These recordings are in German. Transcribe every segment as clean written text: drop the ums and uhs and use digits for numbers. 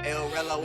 El Rello on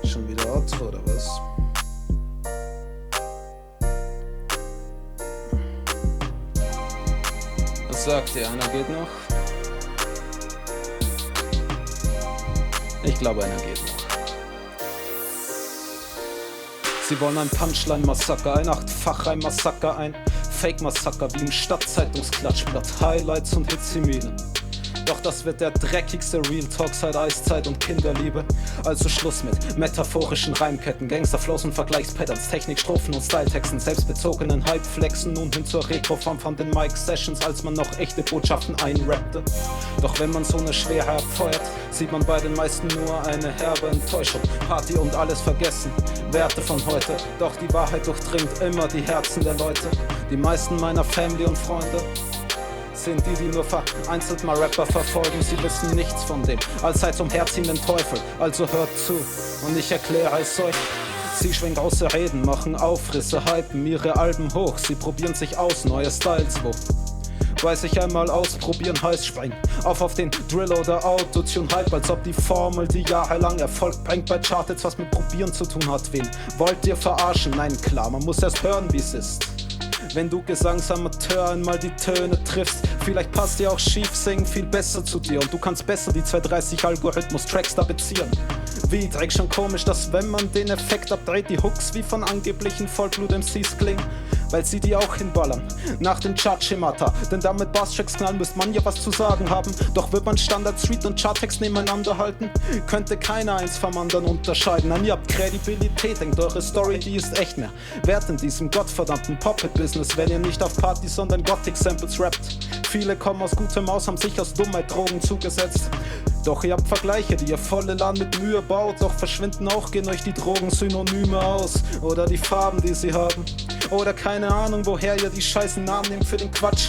Schon wieder Outro oder was? Was sagt ihr? Einer geht noch? Ich glaube, einer geht noch. Sie wollen ein Punchline-Massaker, ein 8-fach-Massaker, ein Fake-Massaker wie im Stadtzeitungsklatschblatt, Highlights und Hitziminen. Doch das wird der dreckigste Real Talk seit Eiszeit und Kinderliebe. Also Schluss mit metaphorischen Reimketten, Gangsterflows und Vergleichspatterns, Technik, Strophen und Styletexten, selbstbezogenen Hypeflexen nun hin zur Retroform von den Mic-Sessions, als man noch echte Botschaften einrappte. Doch wenn man so eine Schwere abfeuert, sieht man bei den meisten nur eine herbe Enttäuschung. Party und alles vergessen, Werte von heute. Doch die Wahrheit durchdringt immer die Herzen der Leute. Die meisten meiner Family und Freunde sind die nur vereinzelt mal Rapper verfolgen. Sie wissen nichts von dem allseits umherziehenden Teufel. Also hört zu und ich erkläre es euch. Sie schwingen außer Reden, machen Aufrisse, hypen ihre Alben hoch. Sie probieren sich aus, neue Styles, wo weiß ich einmal ausprobieren heißt springen auf den Drill oder Autotune-Hype, als ob die Formel, die jahrelang Erfolg bringt bei Charts, was mit Probieren zu tun hat. Wen wollt ihr verarschen? Nein, klar, man muss erst hören, wie's ist. Wenn du Gesangsamateur einmal die Töne triffst, vielleicht passt dir auch Schief-Singen viel besser zu dir und du kannst besser die 230 Algorithmus-Tracks da beziehen. Wie direkt schon komisch, dass wenn man den Effekt abdreht, die Hooks wie von angeblichen Vollblut-MCs klingen, weil sie die auch hinballern, nach den Chart-Schemata. Denn damit Bass-Tracks knallen, müsste man ja was zu sagen haben. Doch wird man Standard-Street und Charttext nebeneinander halten, könnte keiner eins vom anderen unterscheiden. Nein, ihr habt Kredibilität, denkt eure Story, die ist echt mehr wert in diesem gottverdammten Pop-It-Business, wenn ihr nicht auf Partys, sondern Gothic-Samples rappt. Viele kommen aus gutem Haus, haben sich aus Dummheit Drogen zugesetzt. Doch ihr habt Vergleiche, die ihr volle Land mit Mühe baut. Doch verschwinden auch, gehen euch die Drogen-Synonyme aus. Oder die Farben, die sie haben. Oder keine Ahnung, woher ihr die scheißen Namen nehmt für den Quatsch.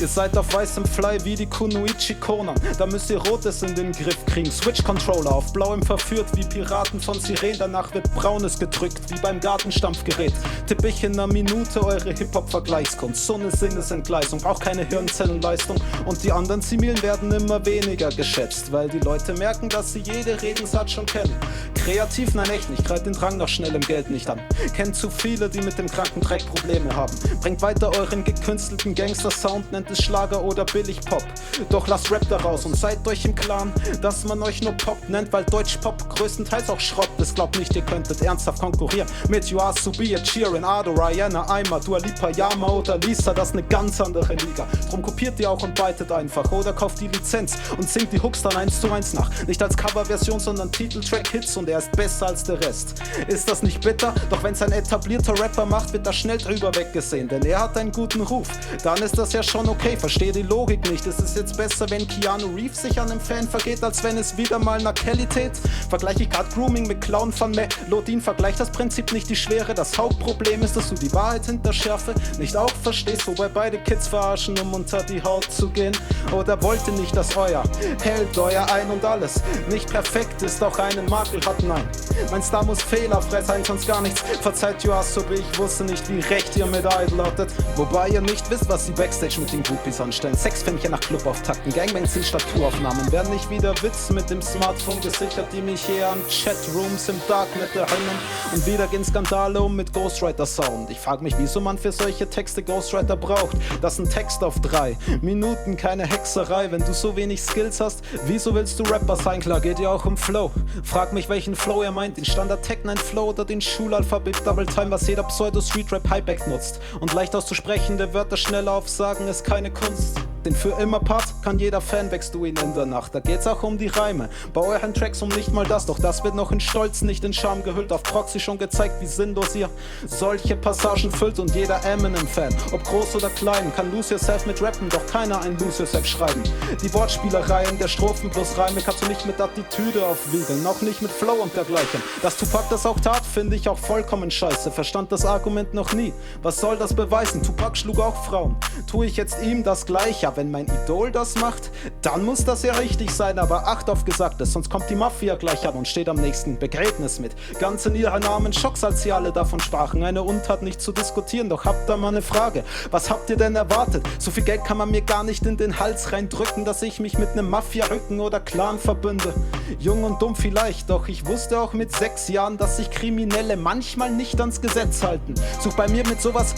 Ihr seid auf weißem Fly wie die Kunoichi Konan. Da müsst ihr Rotes in den Griff kriegen. Switch-Controller auf blauem verführt wie Piraten von Sirenen. Danach wird Braunes gedrückt wie beim Gartenstampfgerät. Tipp ich in 1 Minute eure Hip-Hop-Vergleichskunst. So eine Sinnesentgleisung, auch keine Hirnzellenleistung. Und die anderen Zimilen werden immer weniger geschätzt, weil die Leute merken, dass sie jede Redensart schon kennen. Kreativ, nein echt nicht, greift den Drang nach schnellem Geld nicht an. Kennt zu viele, die mit dem kranken Dreck Probleme haben. Bringt weiter euren gekünstelten Gangster-Sound, nennt es Schlager oder Billig-Pop. Doch lasst Rap daraus und seid euch im Klaren, dass man euch nur Pop nennt, weil Deutsch-Pop größtenteils auch Schrott ist. Glaubt nicht, ihr könntet ernsthaft konkurrieren mit Yoasobi, Sheeran, Ado, Rihanna, Aima, Dua Lipa, Yama oder Lisa. Das ist eine ganz andere Liga. Drum kopiert ihr auch und beitet einfach oder kauft die Lizenz und singt die Hooks dann 1:1 nach. Nicht als Coverversion, sondern Titeltrack-Hits und er ist besser als der Rest. Ist das nicht bitter? Doch wenn's ein etablierter Rapper macht, wird das schnell drüber weggesehen, denn er hat einen guten Ruf. Dann ist das ja schon okay, verstehe die Logik nicht. Ist es jetzt besser, wenn Keanu Reeves sich an einem Fan vergeht, als wenn es wieder mal nach Kelly tät? Vergleich ich grad Grooming mit Clown von Melodien, vergleich das Prinzip nicht die Schwere. Das Hauptproblem ist, dass du die Wahrheit hinter Schärfe nicht auch verstehst, wobei beide Kids verarschen, um unter die Haut zu gehen. Oder wollt ihr nicht, dass euer Held, euer Ein und Alles nicht perfekt ist, auch einen Makel hat? Nein, mein Star muss fehlerfrei sein, sonst gar nichts. Verzeiht Yoasobi, ich wusste nicht, wie recht ihr mit Idol hattet. Wobei ihr nicht wisst, was sie Backstage mit den Groupies anstellen. Sexfännchen nach Clubauftakten, Gangbangs in Staturaufnahmen. Werden nicht wieder Witz mit dem Smartphone gesichert, die mich eher an Chatrooms im Darknet erinnern. Und wieder gehen Skandale um mit Ghostwriter-Sound. Ich frag mich, wieso man für solche Texte Ghostwriter braucht. Das ist ein Text auf 3 Minuten, keine Hexerei. Wenn du so wenig Skills hast, wieso willst du Rapper sein? Klar geht ja auch um Flow. Frag mich, welchen Flow ihr meint, den Standard Tech 9 Flow oder den Schulalphabet Double Time, was jeder Pseudo-Street-Rap-Hypeback nutzt. Und leicht auszusprechende Wörter schnell aufsagen ist keine Kunst. Den für immer Part kann jeder Fan, wächst du ihn in der Nacht. Da geht's auch um die Reime, bei euren Tracks um nicht mal das. Doch das wird noch in Stolz, nicht in Scham gehüllt. Auf Proxy schon gezeigt, wie sinnlos ihr solche Passagen füllt. Und jeder Eminem-Fan, ob groß oder klein, kann Lose Yourself mit rappen, doch keiner ein Lose Yourself schreiben. Die Wortspielereien der Strophen plus Reime kannst du nicht mit Attitüde aufwiegeln, auch nicht mit Flow und dergleichen. Dass Tupac das auch tat, finde ich auch vollkommen scheiße. Verstand das Argument noch nie, was soll das beweisen? Tupac schlug auch Frauen, tue ich jetzt ihm das Gleiche? ja, wenn mein Idol das macht, dann muss das ja richtig sein, aber acht auf Gesagtes, sonst kommt die Mafia gleich an und steht am nächsten Begräbnis mit. Ganz in ihren Namen Schocks, als sie alle davon sprachen. Eine Untat nicht zu diskutieren, doch habt da mal eine Frage. Was habt ihr denn erwartet? So viel Geld kann man mir gar nicht in den Hals reindrücken, dass ich mich mit nem Mafia-Rücken oder Clan verbünde. Jung und dumm vielleicht, doch ich wusste auch mit 6 Jahren, dass sich Kriminelle manchmal nicht ans Gesetz halten. Such bei mir mit sowas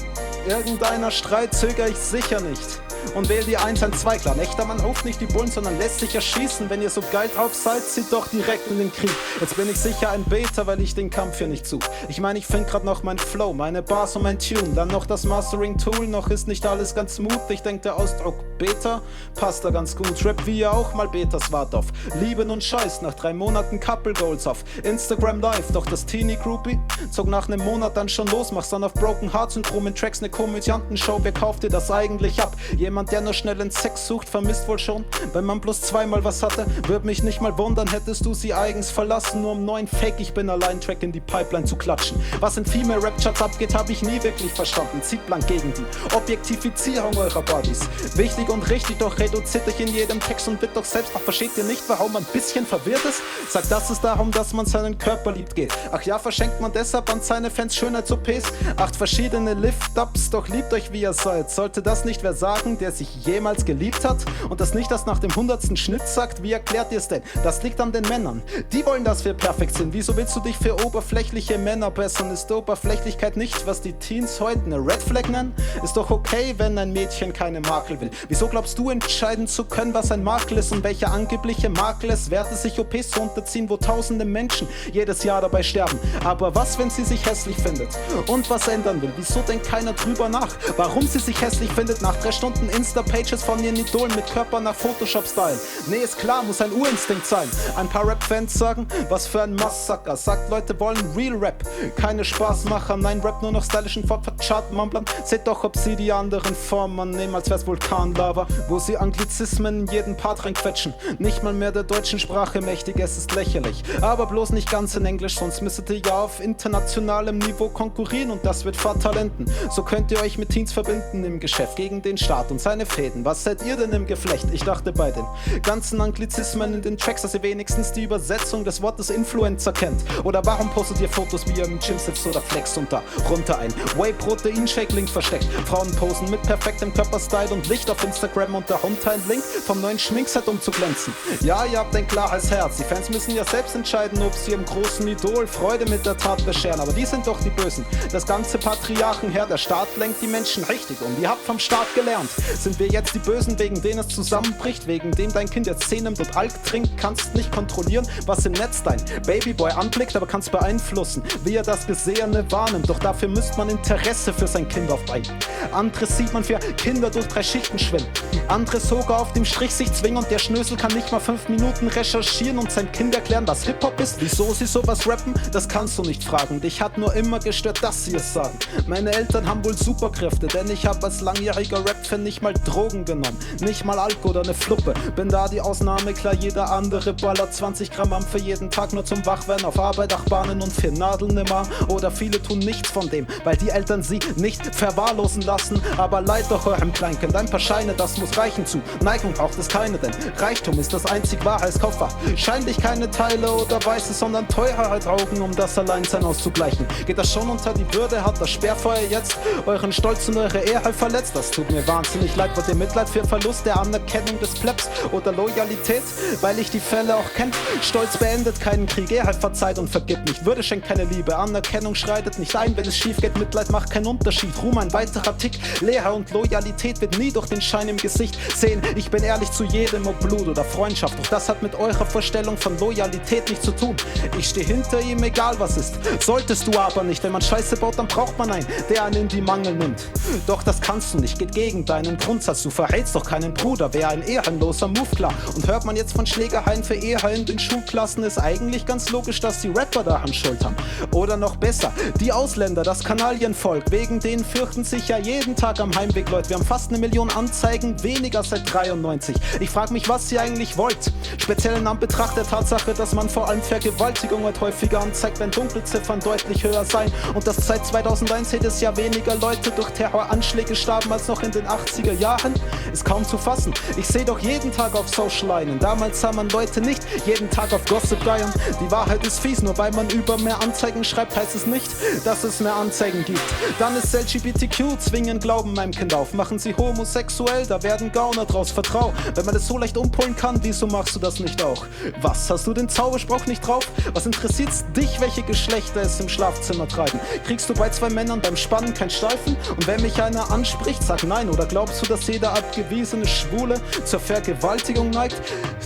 irgendeiner Streit, zöger ich sicher nicht. Und wähl die 112, klar, echter Mann ruft nicht die Bullen, sondern lässt sich erschießen. Wenn ihr so geil drauf seid, zieht doch direkt in den Krieg. Jetzt bin ich sicher ein Beta, weil ich den Kampf hier nicht such. Ich meine, ich find grad noch mein Flow, meine Bars und mein Tune. Dann noch das Mastering-Tool, noch ist nicht alles ganz smooth. Ich denk, der Ausdruck Beta passt da ganz gut. Rap wie ihr auch mal Betas wart auf Lieben und Scheiß, nach 3 Monaten Couple Goals auf Instagram Live. Doch das Teenie Groupie zog nach nem Monat dann schon los. Mach's dann auf Broken Heart Syndrom in Tracks, ne Komödiantenshow. Wer kauft dir das eigentlich ab? Jemand, der nur schnellen Sex sucht, vermisst wohl schon, wenn man bloß zweimal was hatte. Würd mich nicht mal wundern, hättest du sie eigens verlassen, nur um neuen Fake Ich bin allein Track in die Pipeline zu klatschen. Was in Female Rap Charts abgeht, hab ich nie wirklich verstanden. Zieht blank gegen die Objektifizierung eurer Bodies. Wichtig und richtig, doch reduziert euch in jedem Text und wird doch selbst noch. Versteht ihr nicht, warum man ein bisschen verwirrt ist? Sagt, dass es darum, dass man seinen Körper liebt geht. Ach ja, verschenkt man deshalb an seine Fans Schönheits-OPs? 8 verschiedene Lift-Ups, doch liebt euch wie ihr seid. Sollte das nicht wer sagen, der sich jemals geliebt hat und das nicht erst nach dem 100. Schnitt sagt? Wie erklärt ihr es denn? Das liegt an den Männern. Die wollen, dass wir perfekt sind. Wieso willst du dich für oberflächliche Männer bessern? Ist Oberflächlichkeit nicht, was die Teens heute eine Red Flag nennen? Ist doch okay, wenn ein Mädchen keine Makel will. Wieso glaubst du entscheiden zu können, was ein Makel ist und welcher angebliche Makel es wert ist, sich OPs zu unterziehen, wo tausende Menschen jedes Jahr dabei sterben? Aber was, wenn sie sich hässlich findet und was ändern will? Wieso denkt keiner drüber nach, warum sie sich hässlich findet? Nach 3 Stunden Insta-Pages von ihren Idolen mit Körper nach Photoshop-Style. Nee, ist klar, muss ein Urinstinkt sein. Ein paar Rap-Fans sagen, was für ein Massaker. Sagt, Leute wollen Real Rap, keine Spaßmacher. Nein, Rap nur noch stylischen Chartmumblern. Seht doch, ob sie die anderen Formen annehmen, als wär's Vulkanlava, wo sie Anglizismen in jeden Part reinquetschen. Nicht mal mehr der deutschen Sprache mächtig, es ist lächerlich. Aber bloß nicht ganz in Englisch, sonst müsstet ihr ja auf internationalem Niveau konkurrieren und das wird fatal enden. So könnt ihr euch mit Teens verbinden im Geschäft gegen den Staat und seine Fäden. Was seid ihr denn im Geflecht? Ich dachte bei den ganzen Anglizismen in den Tracks, dass ihr wenigstens die Übersetzung des Wortes Influencer kennt. Oder warum postet ihr Fotos, wie ihr im Gym sitzt oder flext und da runter ein Whey-Protein-Shake-Link versteckt? Frauen posen mit perfektem Körperstyle und Licht auf Instagram und darunter ein Link vom neuen Schminkset, um zu glänzen. Ja, ihr habt ein klares Herz. Die Fans müssen ja selbst entscheiden, ob sie ihrem großen Idol Freude mit der Tat bescheren. Aber die sind doch die Bösen. Das ganze Patriarchenheer, der Staat lenkt die Menschen richtig um. Ihr habt vom Staat gelernt. Sind wir jetzt die Bösen, wegen denen es zusammenbricht? Wegen dem dein Kind jetzt 10 nimmt und Alk trinkt? Kannst nicht kontrollieren, was im Netz dein Babyboy anblickt, aber kannst beeinflussen, wie er das Gesehene wahrnimmt. Doch dafür müsste man Interesse für sein Kind aufbringen. Anderes sieht man für Kinder durch 3 Schichten schwimmen. Andere sogar auf dem Strich sich zwingen und der Schnösel kann nicht mal 5 Minuten recherchieren und sein Kind erklären, was Hip-Hop ist. Wieso sie sowas rappen, das kannst du nicht fragen. Dich hat nur immer gestört, dass sie es sagen. Meine Eltern haben wohl Superkräfte, denn ich hab als langjähriger Rap-Fan nicht mal Drogen genommen. Nicht mal Alkohol oder ne Fluppe. Bin da die Ausnahme, klar, jeder andere ballert 20 Gramm am für jeden Tag nur zum Wachwerden auf Arbeit, Achbahnen und 4 Nadeln im Arm. Oder viele tun nichts von dem, weil die Eltern sie nicht verwahrlosen lassen. Aber leid doch eurem Kleinkind, ein paar Scheine, das muss reichen zu. Neigung braucht es keine, denn Reichtum ist das einzig wahre als Kaufbar. Scheinlich keine Teile oder Weiße, sondern Teuerheit Augen, um das Alleinsein auszugleichen. Geht das schon unter die Würde, hat das Sperrfeuer jetzt euren Stolz und eure Ehre verletzt? Das tut mir wahnsinnig leid, wollt ihr Mitleid für Verlust der Anerkennung des Plebs oder Loyalität? Weil ich die Fälle auch kenn. Stolz beendet keinen Krieg, Ehrheit verzeiht und vergibt nicht. Würde schenkt keine Liebe, Anerkennung schreitet nicht ein, wenn es schief geht. Mitleid macht keinen Unterschied, Ruhm ein weiterer Tick. Lehre und Loyalität wird nie durch den Schein im Gesicht sehen. Ich bin ehrlich zu jedem, ob Blut oder Freundschaft. Doch das hat mit eurer Vorstellung von Loyalität nichts zu tun. Ich stehe hinter ihm, egal was ist. Solltest du aber nicht, wenn man Scheiße baut, dann braucht man einen, der einen in die Mangel nimmt. Doch das kannst du nicht, geht gegen deinen Grundsatz. Du verrätst doch keinen Bruder, wäre ein ehrenloser Move, klar. Und hört man jetzt von Schlägereien für Eher in den Schulklassen, ist eigentlich ganz logisch, dass die Rapper daran Schuld haben. Oder noch besser, die Ausländer, das Kanalienvolk. Wegen denen fürchten sich ja jeden Tag am Heimweg Leute. Wir haben fast 1 Million Anzeigen Anzeigen weniger seit 93. Ich frag mich, was ihr eigentlich wollt. Speziell in Anbetracht der Tatsache, dass man vor allem Vergewaltigung halt häufiger anzeigt, wenn Dunkelziffern deutlich höher seien. Und dass seit 2001 jedes Jahr weniger Leute durch Terroranschläge starben als noch in den 80er Jahren. Ist kaum zu fassen. Ich sehe doch jeden Tag auf Social einen. Damals sah man Leute nicht jeden Tag auf Gossip geiern. Die Wahrheit ist fies, nur weil man über mehr Anzeigen schreibt, heißt es nicht, dass es mehr Anzeigen gibt. Dann ist LGBTQ, zwingen Glauben meinem Kind auf. Machen sie homosexuell, da werden Gauner draus, vertrau. Wenn man das so leicht umpolen kann, wieso machst du das nicht auch? Was, hast du den Zauberspruch nicht drauf? Was interessiert's dich, welche Geschlechter es im Schlafzimmer treiben? Kriegst du bei zwei Männern beim Spannen kein Steifen? Und wenn mich einer anspricht, sag nein. Oder glaubst du, dass jeder abgewiesene Schwule zur Vergewaltigung neigt?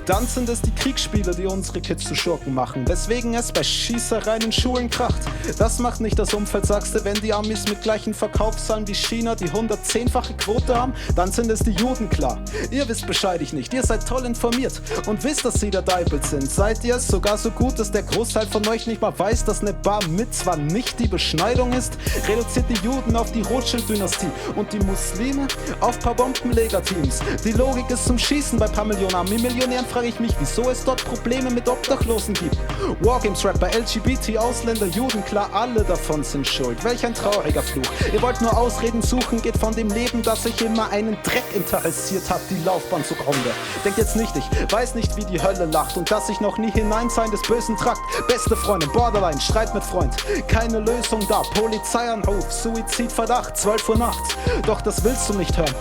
Dann sind es die Kriegsspiele, die unsere Kids zu Schurken machen. Weswegen es bei Schießereien in Schulen kracht. Das macht nicht das Umfeld, sagst du, wenn die Amis mit gleichen Verkaufszahlen wie China die 110-fache Quote haben, dann sind es die Juden, klar. Ihr wisst Bescheid, ich nicht. Ihr seid toll informiert und wisst, dass sie der Deibel sind. Seid ihr es sogar so gut, dass der Großteil von euch nicht mal weiß, dass eine Bar Mitzwa nicht die Beschneidung ist? Reduziert die Juden auf die Rothschild-Dynastie und die Muslime auf paar Bombenlegerteams. Die Logik ist zum Schießen bei paar Millionen Army-Millionären, frage ich mich, wieso es dort Probleme mit Obdachlosen gibt. Wargames-Rapper, LGBT, Ausländer, Juden, klar, alle davon sind schuld. Welch ein trauriger Fluch. Ihr wollt nur Ausreden suchen, geht von dem Leben, das sich immer einen Dreck interessiert hat, die Laufbahn zugrunde. Denkt jetzt nicht, ich weiß nicht, wie die Hölle lacht und dass ich noch nie hinein sein des Bösen tragt. Beste Freundin, Borderline, Streit mit Freund, keine Lösung da, Polizeianruf, Suizidverdacht, 12 Uhr nachts. Doch das willst du nicht hören.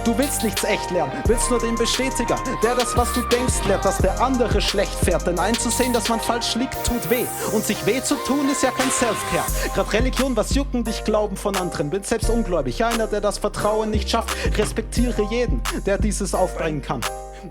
Du willst nichts echt lernen, willst nur den Bestätiger, der das, was du denkst, lehrt, dass der andere schlecht fährt. Denn einzusehen, dass man falsch liegt, tut weh. Und sich weh zu tun, ist ja kein Selfcare. Grad Religion, was jucken dich Glauben von anderen? Bin selbst ungläubig, einer, der das Vertrauen nicht schafft. Respektiere jeden, der dieses aufbringen kann.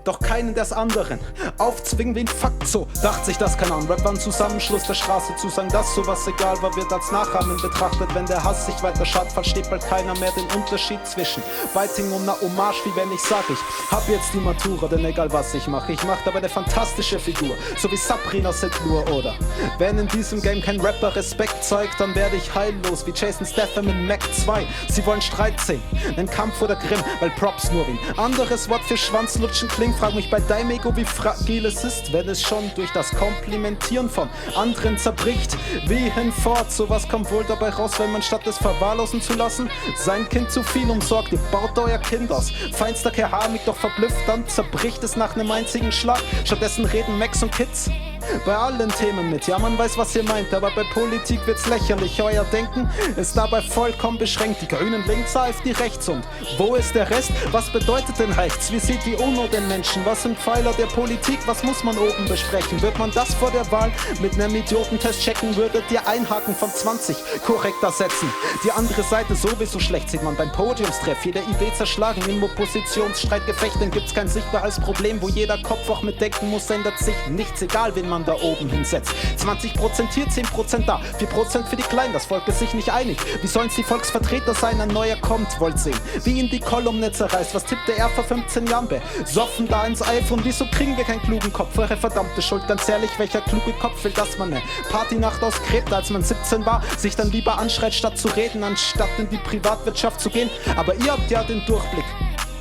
Doch keinen des anderen aufzwingen wie ein Fakt, so dacht sich das kein an. Rap war ein Zusammenschluss der Straße zu sagen, dass sowas egal war, wird als Nachahmen betrachtet. Wenn der Hass sich weiter schadet, versteht bald keiner mehr den Unterschied zwischen Biting und einer Hommage, wie wenn ich sag, ich hab jetzt die Matura, denn egal was ich mach dabei eine fantastische Figur, so wie Sabrina Setlur. Oder wenn in diesem Game kein Rapper Respekt zeigt, dann werde ich heillos wie Jason Statham in Mac 2. Sie wollen Streit sehen, einen Kampf oder Grimm, weil Props nur wie ein anderes Wort für Schwanzlutschen klingt. Frag mich bei deinem Ego, wie fragil es ist, wenn es schon durch das Komplimentieren von anderen zerbricht. Wie hinfort, sowas kommt wohl dabei raus, wenn man statt es verwahrlosen zu lassen, sein Kind zu viel umsorgt. Ihr baut euer Kind aus feinster Keramik, doch verblüfft, dann zerbricht es nach einem einzigen Schlag. Stattdessen reden Max und Kids bei allen Themen mit. Ja, man weiß, was ihr meint, aber bei Politik wird's lächerlich. Euer Denken ist dabei vollkommen beschränkt. Die Grünen links, AfD rechts. Und wo ist der Rest? Was bedeutet denn rechts? Wie sieht die UNO den Menschen? Was sind Pfeiler der Politik? Was muss man oben besprechen? Wird man das vor der Wahl mit einem Idiotentest checken? Würdet ihr einhaken von 20 korrekter setzen? Die andere Seite sowieso schlecht, sieht man beim Podiumstreff. Jede Idee zerschlagen im Oppositionsstreitgefecht. Dann gibt's kein sichtbares Problem, wo jeder Kopf auch mitdenken muss, ändert sich nichts, egal wen man da oben hinsetzt. 20% hier, 10% da, 4% für die Kleinen, das Volk ist sich nicht einig. Wie sollen's die Volksvertreter sein? Ein neuer kommt, wollt sehen, wie ihn die Kolumne zerreißt. Was tippte er vor 15 Jahren? Besoffen da ins iPhone, wieso kriegen wir keinen klugen Kopf? Eure verdammte Schuld, ganz ehrlich, welcher kluge Kopf will, dass man eine Partynacht ausgräbt, als man 17 war, sich dann lieber anschreit, statt zu reden, anstatt in die Privatwirtschaft zu gehen. Aber ihr habt ja den Durchblick.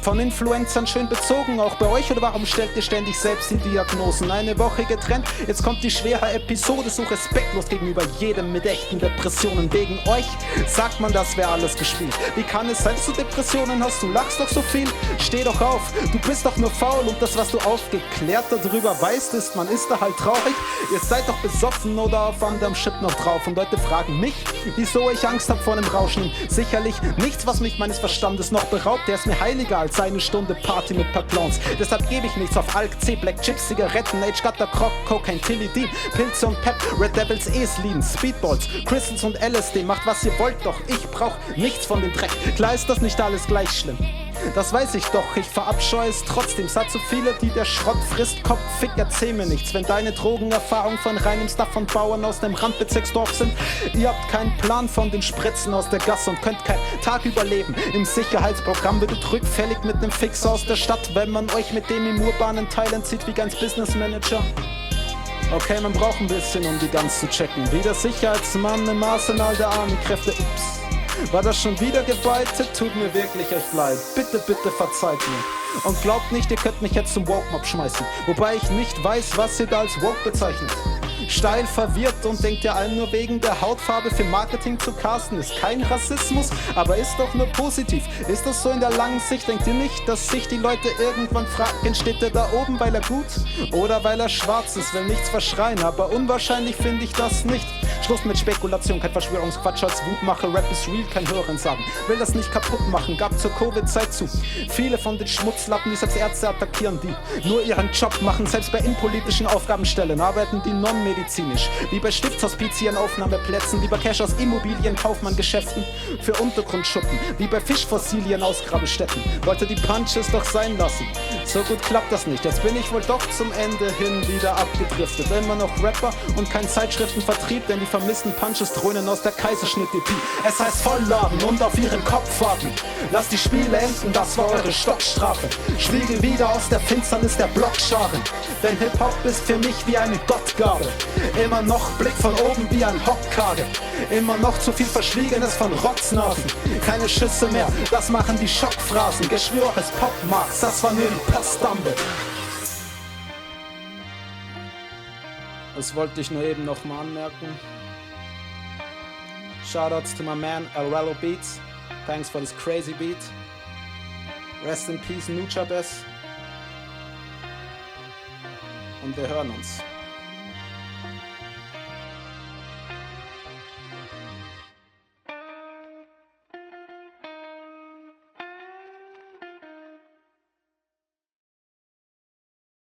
Von Influencern schön bezogen, auch bei euch, oder warum stellt ihr ständig selbst die Diagnosen? Eine Woche getrennt, jetzt kommt die schwere Episode, so respektlos gegenüber jedem mit echten Depressionen. Wegen euch sagt man, das wäre alles gespielt. Wie kann es sein, dass du Depressionen hast? Du lachst doch so viel, steh doch auf, du bist doch nur faul und das, was du aufgeklärt darüber weißt, ist, man ist da halt traurig. Ihr seid doch besoffen oder auf anderem Shit noch drauf und Leute fragen mich, wieso ich Angst hab vor einem Rauschen. Sicherlich nichts, was mich meines Verstandes noch beraubt, der ist mir heiliger als eine Stunde Party mit paar Clowns. Deshalb gebe ich nichts auf Alk, C, Black Chips, Zigaretten, H-Gutter, Croc, Cocaine, Tilidin, Pilze und Pep, Red Devils, Eslin, Speedballs, Crystals und LSD. Macht was ihr wollt, doch ich brauch nichts von dem Dreck. Klar ist das nicht alles gleich schlimm. Das weiß ich doch, ich verabscheue es trotzdem. Satt so viele, die der Schrott frisst, Kopf, Fick, erzähl mir nichts. Wenn deine Drogenerfahrung von reinem Stuff von Bauern aus dem Randbezirksdorf sind, ihr habt keinen Plan von den Spritzen aus der Gasse und könnt keinen Tag überleben. Im Sicherheitsprogramm wird rückfällig mit nem Fix aus der Stadt, wenn man euch mit dem im urbanen Teil entzieht wie ganz Businessmanager. Okay, man braucht ein bisschen, um die Guns zu checken. Wie der Sicherheitsmann im Arsenal der Army-Kräfte. Ups. War das schon wieder gebeitet? Tut mir wirklich echt leid. Bitte, bitte verzeiht mir. Und glaubt nicht, ihr könnt mich jetzt zum Woke-Mob schmeißen. Wobei ich nicht weiß, was ihr da als Woke bezeichnet. Steil verwirrt und denkt ihr allen nur wegen der Hautfarbe für Marketing zu casten. Ist kein Rassismus, aber ist doch nur positiv. Ist das so in der langen Sicht? Denkt ihr nicht, dass sich die Leute irgendwann fragen, steht er da oben, weil er gut oder weil er schwarz ist? Will nichts verschreien, aber unwahrscheinlich finde ich das nicht. Schluss mit Spekulation, kein Verschwörungsquatsch als Wutmache. Rap ist real, kein Hören sagen. Will das nicht kaputt machen, gab zur Covid-Zeit zu viele von den Schmutzlappen, die selbst Ärzte attackieren, die nur ihren Job machen, selbst bei innenpolitischen Aufgabenstellen arbeiten die non-medizinisch, wie bei Stiftshospizien, Aufnahmeplätzen, wie bei Cash aus Immobilien, Kaufmann-Geschäften für Untergrundschuppen, wie bei Fischfossilien, Ausgrabestätten. Wollte die Punches doch sein lassen. So gut klappt das nicht. Jetzt bin ich wohl doch zum Ende hin wieder abgedriftet. Immer noch Rapper und kein Zeitschriftenvertrieb, denn die vermissten Punches dröhnen aus der Kaiserschnitt-EP. Es heißt vollladen und auf ihren Kopf warten. Lasst die Spiele enden, das war eure Stockstrafe. Schwiege wieder aus der Finsternis der Blockscharen. Denn Hip-Hop ist für mich wie eine Gottgabe. Immer noch Blick von oben wie ein Hockkage. Immer noch zu viel Verschwiegenes von Rotznasen. Keine Schüsse mehr, das machen die Schockphrasen. Geschwöres Popmarks, das war nur die Postdampe. Das wollte ich nur eben nochmal anmerken. Shoutouts to my man Arello Beats. Thanks for this crazy beat. Rest in peace, Nuchabes. Und wir hören uns.